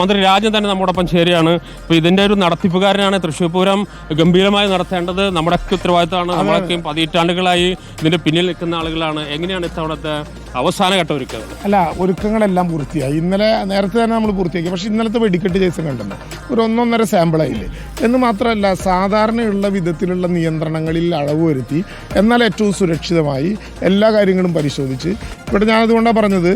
മന്ത്രി രാജൻ തന്നെ നമ്മോടൊപ്പം ചേരുകയാണ്. ഇപ്പോൾ ഇതിൻ്റെ ഒരു നടത്തിപ്പുകാരനാണ്. തൃശ്ശൂർ പൂരം ഗംഭീരമായി നടത്തേണ്ടത് നമ്മുടെയൊക്കെ ഉത്തരവാദിത്തമാണ്. നമ്മളൊക്കെ പതിറ്റാണ്ടുകളായി ഇതിൻ്റെ പിന്നിൽ നിൽക്കുന്ന ആളുകളാണ്. എങ്ങനെയാണ് ഇത്തവണത്തെ അവസാനഘട്ട ഒരുക്കങ്ങൾ? അല്ല, ഒരുക്കങ്ങളെല്ലാം പൂർത്തിയായി. നേരത്തെ തന്നെ നമ്മൾ പൂർത്തിയാക്കി. പക്ഷേ ഇന്നലത്തെ വെടിക്കെട്ട് ജേസൺ കണ്ടല്ലോ, ഒരു 1.5 സാമ്പിളായില്ലേ എന്ന് മാത്രമല്ല, സാധാരണയുള്ള വിധത്തിലുള്ള നിയന്ത്രണങ്ങളിൽ അളവ് വരുത്തി, എന്നാൽ ഏറ്റവും സുരക്ഷിതമായി എല്ലാ കാര്യങ്ങളും പരിശോധിച്ച്. ഇവിടെ ഞാനതുകൊണ്ടാണ് പറഞ്ഞത്,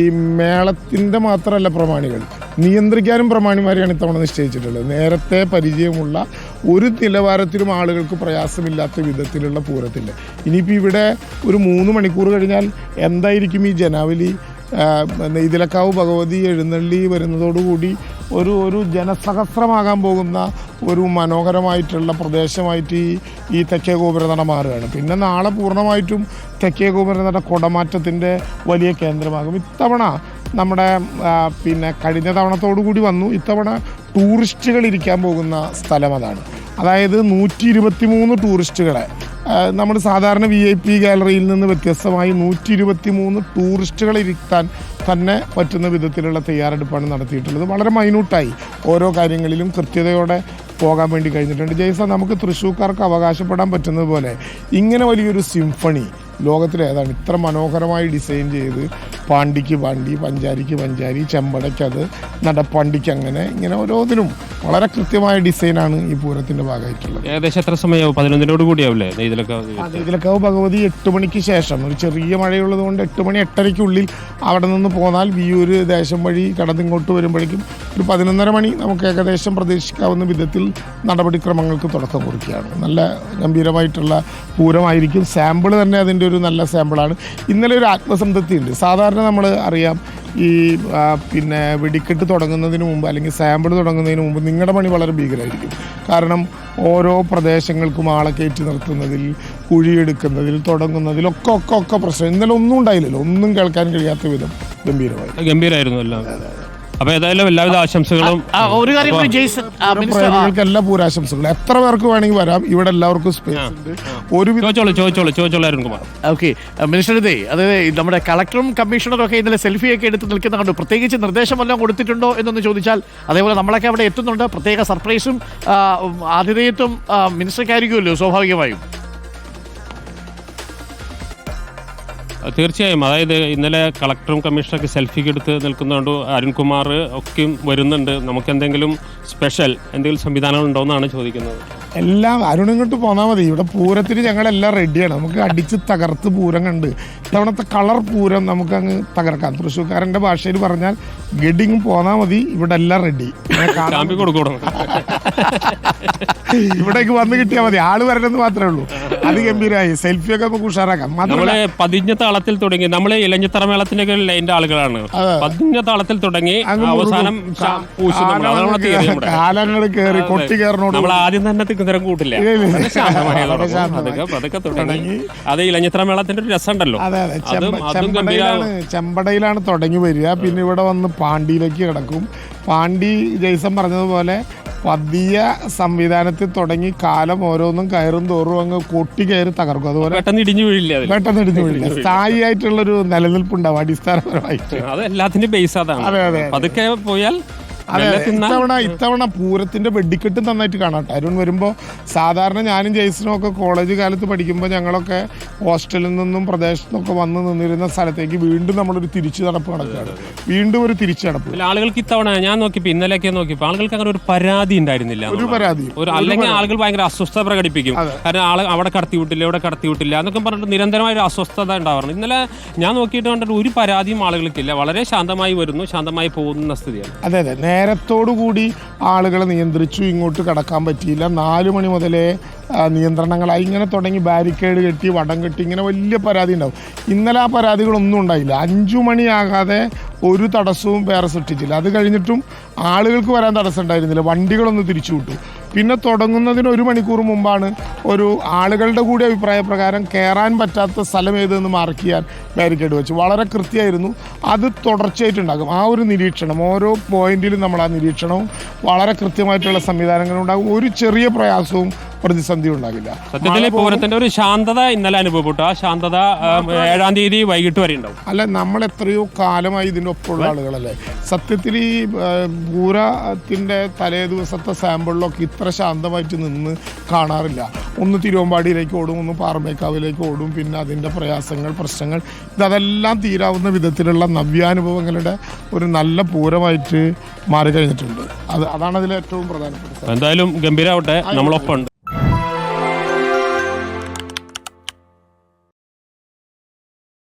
ഈ മേളത്തിൻ്റെ മാത്രമല്ല പ്രമാണികൾ, നിയന്ത്രിക്കാനും പ്രമാണിമാരെയാണ് ഇത്തവണ നിശ്ചയിച്ചിട്ടുള്ളത്. നേരത്തെ പരിചയമുള്ള ഒരു നിലവാരത്തിലും ആളുകൾക്ക് പ്രയാസമില്ലാത്ത വിധത്തിലുള്ള പൂരത്തില്ല. ഇനിയിപ്പോൾ ഇവിടെ ഒരു 3 മണിക്കൂർ കഴിഞ്ഞാൽ എന്തായിരിക്കും ഈ ജനാവലി? നെയ്തലക്കാവ് ഭഗവതി എഴുന്നള്ളി വരുന്നതോടുകൂടി ഒരു ജനസഹസ്രമാകാൻ പോകുന്ന ഒരു മനോഹരമായിട്ടുള്ള പ്രദേശമായിട്ട് ഈ തെക്കേ ഗോപുരനട മാറുകയാണ്. പിന്നെ നാളെ പൂർണ്ണമായിട്ടും തെക്കേ ഗോപുരനട കുടമാറ്റത്തിൻ്റെ വലിയ കേന്ദ്രമാകും. ഇത്തവണ നമ്മുടെ കഴിഞ്ഞ തവണത്തോടു കൂടി വന്നു. ഇത്തവണ ടൂറിസ്റ്റുകൾ ഇരിക്കാൻ പോകുന്ന സ്ഥലം അതാണ്. അതായത് 123 ടൂറിസ്റ്റുകളെ നമ്മൾ സാധാരണ VIP ഗാലറിയിൽ നിന്ന് വ്യത്യസ്തമായി 123 ടൂറിസ്റ്റുകളെ ഇരുത്താൻ തന്നെ പറ്റുന്ന വിധത്തിലുള്ള തയ്യാറെടുപ്പാണ് നടത്തിയിട്ടുള്ളത്. വളരെ മൈന്യൂട്ടായി ഓരോ കാര്യങ്ങളിലും കൃത്യതയോടെ പോകാൻ വേണ്ടി കഴിഞ്ഞിട്ടുണ്ട്. ജയ്സ, നമുക്ക് തൃശ്ശൂർക്കാർക്ക് അവകാശപ്പെടാൻ പറ്റുന്നത് പോലെ ഇങ്ങനെ വലിയൊരു സിംഫണി ലോകത്തിലേതാണ് ഇത്ര മനോഹരമായി ഡിസൈൻ ചെയ്ത് പാണ്ടിക്ക് പാണ്ടി, പഞ്ചാരിക്ക് പഞ്ചാരി, ചെമ്പടയ്ക്കത്, നടപ്പാണ്ടിക്ക് ഇങ്ങനെ ഓരോന്നിനും വളരെ കൃത്യമായ ഡിസൈനാണ് ഈ പൂരത്തിൻ്റെ ഭാഗമായിട്ടുള്ളത്. ഏകദേശം എത്ര സമയമാവും? 11 കൂടിയാവില്ലേ നെയ്തലക്കാവ് ഭഗവതി 8 മണിക്ക് ശേഷം. ഒരു ചെറിയ മഴയുള്ളത് കൊണ്ട് 8 മണി 8:30 അവിടെ നിന്ന് പോന്നാൽ വിയൂർ ദേശം വഴി കടന്നിങ്ങോട്ട് വരുമ്പോഴേക്കും ഒരു 11:30 മണി നമുക്ക് ഏകദേശം പ്രതീക്ഷിക്കാവുന്ന വിധത്തിൽ നടപടിക്രമങ്ങൾക്ക് തുടക്കം കുറിക്കുകയാണ്. നല്ല ഗംഭീരമായിട്ടുള്ള പൂരമായിരിക്കും. സാമ്പിൾ തന്നെ അതിൻ്റെ ഒരു നല്ല സാമ്പിളാണ്. ഇന്നലെ ഒരു ആത്മസംതൃപ്തിയുണ്ട്. സാധാരണ നമ്മൾ അറിയാം, ഈ വെടിക്കെട്ട് തുടങ്ങുന്നതിന് മുമ്പ് അല്ലെങ്കിൽ സാമ്പിൾ തുടങ്ങുന്നതിന് മുമ്പ് നിങ്ങളുടെ പണി വളരെ ഭീകരമായിരിക്കും. കാരണം ഓരോ പ്രദേശങ്ങൾക്കും ആളെ കയറ്റി നിർത്തുന്നതിൽ, കുഴിയെടുക്കുന്നതിൽ, തുടങ്ങുന്നതിലൊക്കെ പ്രശ്നം. ഇന്നലെ ഒന്നും ഉണ്ടായില്ലല്ലോ, ഒന്നും കേൾക്കാൻ കഴിയാത്ത വിധം ഗംഭീരമായിരുന്നു എല്ലാം. അപ്പോൾ ഏതായാലും എല്ലാവിധ ആശംസകളും. ഒരു കാര്യം കൂടി ജയ്സൺ, പ്രേമികൾക്ക് എല്ലാ പൂരാശംസകളും. എത്ര പേർക്ക് വേണമെങ്കിൽ വരാം, ഇവിടെ എല്ലാവർക്കും സ്പേസ് ഉണ്ട്. ചോദിച്ചോളൂ അരുൺകുമാർ. ഓക്കെ, മിനിസ്റ്ററുടെ അതായത് നമ്മുടെ കളക്ടറും കമ്മീഷണറും ഒക്കെ ഇന്നലെ സെൽഫിയൊക്കെ എടുത്ത് നിൽക്കുന്ന കണ്ടു. പ്രത്യേകിച്ച് നിർദ്ദേശമെല്ലാം കൊടുത്തിട്ടുണ്ടോ എന്നൊന്ന് ചോദിച്ചാൽ, അതേപോലെ നമ്മളൊക്കെ അവിടെ എത്തുന്നുണ്ട്. പ്രത്യേക സർപ്രൈസും ആതിഥേയത്വം മിനിസ്റ്റർക്കായിരിക്കുമല്ലോ സ്വാഭാവികമായും. തീർച്ചയായും. അതായത് ഇന്നലെ കളക്ടറും കമ്മീഷണറൊക്കെ സെൽഫിക്ക് എടുത്ത് നിൽക്കുന്നതുകൊണ്ട് അരുൺകുമാർ ഒക്കെ വരുന്നുണ്ട്. നമുക്ക് എന്തെങ്കിലും സ്പെഷ്യൽ എന്തെങ്കിലും സംവിധാനങ്ങൾ ഉണ്ടോ എന്നാണ് ചോദിക്കുന്നത്. എല്ലാം അരുൺ ഇങ്ങോട്ട് പോന്നാൽ മതി. ഇവിടെ പൂരത്തിന് ഞങ്ങളെല്ലാം റെഡിയാണ്. നമുക്ക് അടിച്ച് തകർത്ത് പൂരം കണ്ട് ഇത്തവണത്തെ കളർ പൂരം നമുക്കങ്ങ് തകർക്കാം. തൃശ്ശൂർക്കാരൻ്റെ ഭാഷയിൽ പറഞ്ഞാൽ ഗഡിങ് പോന്നാൽ മതി, ഇവിടെ എല്ലാം റെഡി. ഇവിടേക്ക് വന്ന് കിട്ടിയാൽ മതി. ആള് വരണമെന്ന് മാത്രമേ ഉള്ളൂ. അത് ഗംഭീരമായി സെൽഫിയൊക്കെ നമുക്ക് ഉഷാറാക്കാം. നമ്മളെ പതിഞ്ഞ താളത്തിൽ തുടങ്ങി, നമ്മളെ ഇലഞ്ഞിത്തറ മേളത്തിന്റെ ലൈൻ്റെ ആളുകളാണ്. പതിഞ്ഞ താളത്തിൽ തുടങ്ങി അവസാനം കാലങ്ങൾ കയറി കൊട്ടി കയറണോട് നമ്മൾ ആദ്യം തന്നെ കുതിരം കൂട്ടില്ല, അതൊക്കെ തുടങ്ങി. അത് ഇലഞ്ഞിത്തറ മേളത്തിന്റെ ഒരു രസമുണ്ടല്ലോ. ചെമ്പടയിലാണ് തുടങ്ങി വരിക. പിന്നെ ഇവിടെ വന്ന് പാണ്ടിയിലേക്ക് കിടക്കും. പാണ്ടി ജയ്സൺ പറഞ്ഞതുപോലെ പതിയ സംവിധാനത്തിൽ തുടങ്ങി കാലം ഓരോന്നും കയറും തോറും അങ്ങ് കൊട്ടി കയറി തകർക്കും. അതുപോലെ പെട്ടെന്ന് ഇടിഞ്ഞു വീഴില്ല. സ്ഥായിയായിട്ടുള്ളൊരു നിലനിൽപ്പുണ്ടാവും അടിസ്ഥാനപരമായിട്ട്. അത് എല്ലാത്തിന്റെയും ബേസ് അതാണ്. അതെ. അതൊക്കെ പോയാൽ ഇത്തവണ പൂരത്തിന്റെ വെടിക്കെട്ട് നന്നായിട്ട് കാണാട്ടെ. അരുൺ വരുമ്പോൾ സാധാരണ ഞാനും ജയ്സനും ഒക്കെ കോളേജ് കാലത്ത് പഠിക്കുമ്പോൾ ഞങ്ങളൊക്കെ ഹോസ്റ്റലിൽ നിന്നും പ്രദേശത്തു നിന്നൊക്കെ വന്ന് നിന്നിരുന്ന സ്ഥലത്തേക്ക് വീണ്ടും നമ്മളൊരു തിരിച്ചു നടപ്പ് നടക്കുകയാണ്. വീണ്ടും ഒരു തിരിച്ചു നടപ്പ്. ആളുകൾക്ക് ഇത്തവണ ഞാൻ നോക്കിയപ്പോൾ ഇന്നലെയൊക്കെ നോക്കിയപ്പോൾ ആളുകൾക്ക് അങ്ങനെ ഒരു പരാതി ഉണ്ടായിരുന്നില്ല. അല്ലെങ്കിൽ ആളുകൾ ഭയങ്കര അസ്വസ്ഥത പ്രകടിപ്പിക്കും. കാരണം അവിടെ കടത്തിവിട്ടില്ല, ഇവിടെ കടത്തിവിട്ടില്ല എന്നൊക്കെ പറഞ്ഞിട്ട് നിരന്തരമായ ഒരു അസ്വസ്ഥത ഉണ്ടാവാറുണ്ട്. ഇന്നലെ ഞാൻ നോക്കിയിട്ട് കണ്ടിട്ട് ഒരു പരാതിയും ആളുകൾക്കില്ല. വളരെ ശാന്തമായി വരുന്നു, ശാന്തമായി പോകുന്ന സ്ഥിതിയാണ്. അതെ. നേരത്തോടുകൂടി ആളുകളെ നിയന്ത്രിച്ചു. ഇങ്ങോട്ട് കടക്കാൻ പറ്റിയില്ല. 4 മണി മുതലേ നിയന്ത്രണങ്ങളായി. ഇങ്ങനെ തുടങ്ങി ബാരിക്കേഡ് കെട്ടി, വടം കെട്ടി, ഇങ്ങനെ വലിയ പരാതി ഉണ്ടാവും. ഇന്നലെ ആ പരാതികളൊന്നും ഉണ്ടായില്ല. 5 മണിയാകാതെ ഒരു തടസ്സവും വേറെ സൃഷ്ടിച്ചില്ല. അത് കഴിഞ്ഞിട്ടും ആളുകൾക്ക് വരാൻ തടസ്സം ഉണ്ടായിരുന്നില്ല. വണ്ടികളൊന്ന് തിരിച്ചു വിട്ടു. പിന്നെ തുടങ്ങുന്നതിന് 1 മണിക്കൂർ മുമ്പാണ് ഒരു ആളുകളുടെ കൂടി അഭിപ്രായപ്രകാരം കയറാൻ പറ്റാത്ത സ്ഥലം ഏതെന്ന് മാർക്ക് ചെയ്യാൻ ബാരിക്കേഡ് വെച്ചു. വളരെ കൃത്യമായിരുന്നു. അത് തുടർച്ചയായിട്ടുണ്ടാകും. ആ ഒരു നിരീക്ഷണം, ഓരോ പോയിന്റിലും നമ്മൾ ആ നിരീക്ഷണവും വളരെ കൃത്യമായിട്ടുള്ള സംവിധാനങ്ങളുണ്ടാകും. ഒരു ചെറിയ പ്രയാസവും പ്രതിസന്ധി ഉണ്ടാകില്ല. സത്യത്തിൽ പൂരത്തിന്റെ ഒരു ശാന്തത ഇന്നലെ അനുഭവപ്പെട്ടു. ആ ശാന്തത 7-ാം തീയതി വൈകിട്ട് വരെ ഉണ്ടാവും. അല്ല, നമ്മൾ എത്രയോ കാലമായി ഇതിൻ്റെ ഒപ്പമുള്ള ആളുകളല്ലേ. സത്യത്തിൽ ഈ പൂരത്തിൻ്റെ തലേ ദിവസത്തെ സാമ്പിളിലൊക്കെ ഇത്ര ശാന്തമായിട്ട് നിന്ന് കാണാറില്ല. ഒന്ന് തിരുവമ്പാടിയിലേക്ക് ഓടും, ഒന്ന് പാറമേക്കാവിലേക്ക് ഓടും, പിന്നെ അതിൻ്റെ പ്രയാസങ്ങൾ, പ്രശ്നങ്ങൾ, ഇതെല്ലാം തീരാവുന്ന വിധത്തിലുള്ള നവ്യാനുഭവങ്ങളുടെ ഒരു നല്ല പൂരമായിട്ട് മാറിക്കഴിഞ്ഞിട്ടുണ്ട്. അതാണ് അതിൽ ഏറ്റവും പ്രധാനപ്പെട്ടത്. എന്തായാലും ഗംഭീരമാവട്ടെ, നമ്മളൊപ്പം ഉണ്ട്.